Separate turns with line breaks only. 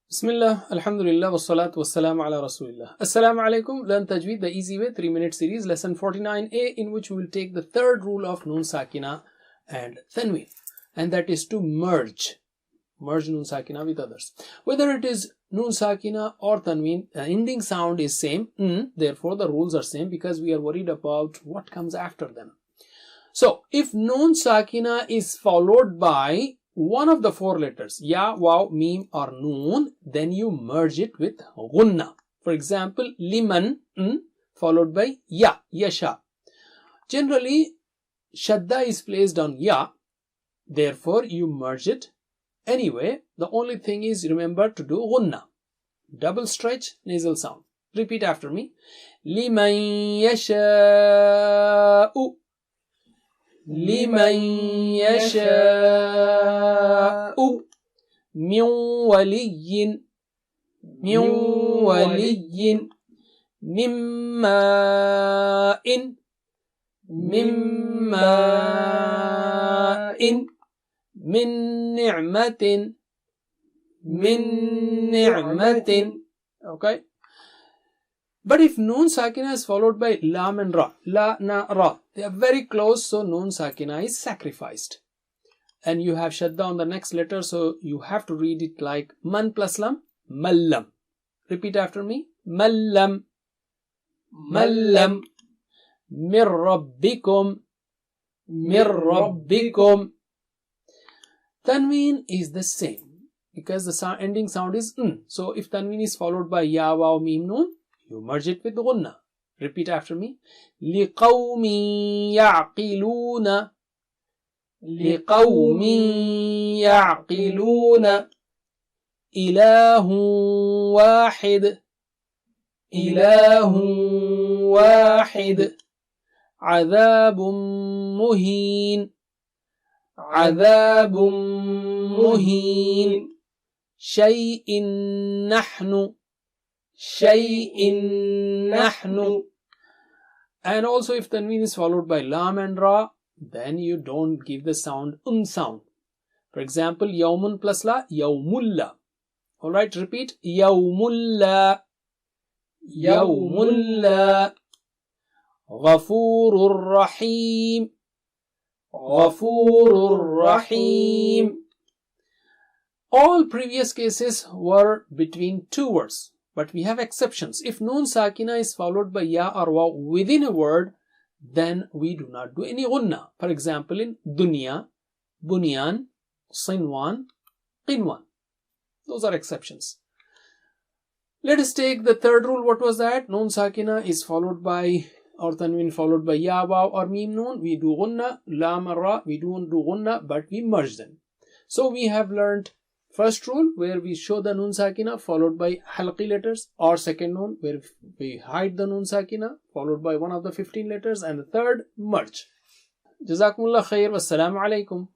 Bismillah, Alhamdulillah, wassalatu wassalamu ala Rasulillah. Assalamu alaikum. Learn Tajweed the easy way, 3-minute series, lesson 49A, in which we will take the third rule of Noon Sakina and Tanween, and that is to merge Noon Sakina with others. Whether it is Noon Sakina or Tanween, the ending sound is same, therefore the rules are same because we are worried about what comes after them. So, if Noon Sakina is followed by one of the four letters, ya, waw, mim or noon, then you merge it with gunna. For example, liman, followed by ya, yasha. Generally, shadda is placed on ya, therefore you merge it. Anyway, the only thing is remember to do gunna. Double stretch, nasal sound. Repeat after me. Liman yasha'u. لمن يشاء من ولي من ماء من نعمة. Okay. But if Noon Sakina is followed by Lam and Ra, La, Na, Ra, they are very close, so Noon Sakina is sacrificed. And you have Shadda on the next letter, so you have to read it like Man plus Lam, Mallam. Repeat after me. Mallam. Mallam. Mir Rabbikum. Tanween is the same because the ending sound is So if Tanween is followed by Ya, Waw, Mim, Noon, you merge it with gunna. Repeat after me. لِقَوْمٍ يَعْقِلُونَ إِلَهٌ وَاحِدٌ عَذَابٌ مُهِينٌ شَيْءٍ نحن. And also if Tanween is followed by Lam and Ra, then you don't give the sound sound. For example, Yawmun plus La, Yawmulla. Alright, repeat. Yawmulla. Ghafurur Rahim. All previous cases were between two words. But we have exceptions. If Noon Sakina is followed by Ya or Waw within a word, then we do not do any gunna. For example, in Dunya, Bunyan, Sinwan, Qinwan. Those are exceptions. Let us take the third rule. What was that? Noon Sakina is followed by, or Tanween followed by Ya, Waw or Mim, Noon. We do gunna. Lam or Ra, we don't do gunna, but we merge them. So we have learned first rule where we show the Noon Sakina followed by halqi letters, or second Noon where we hide the Noon Sakina followed by one of the 15 letters, and the third merge. Jazakumullah khair. Wassalamu alaikum.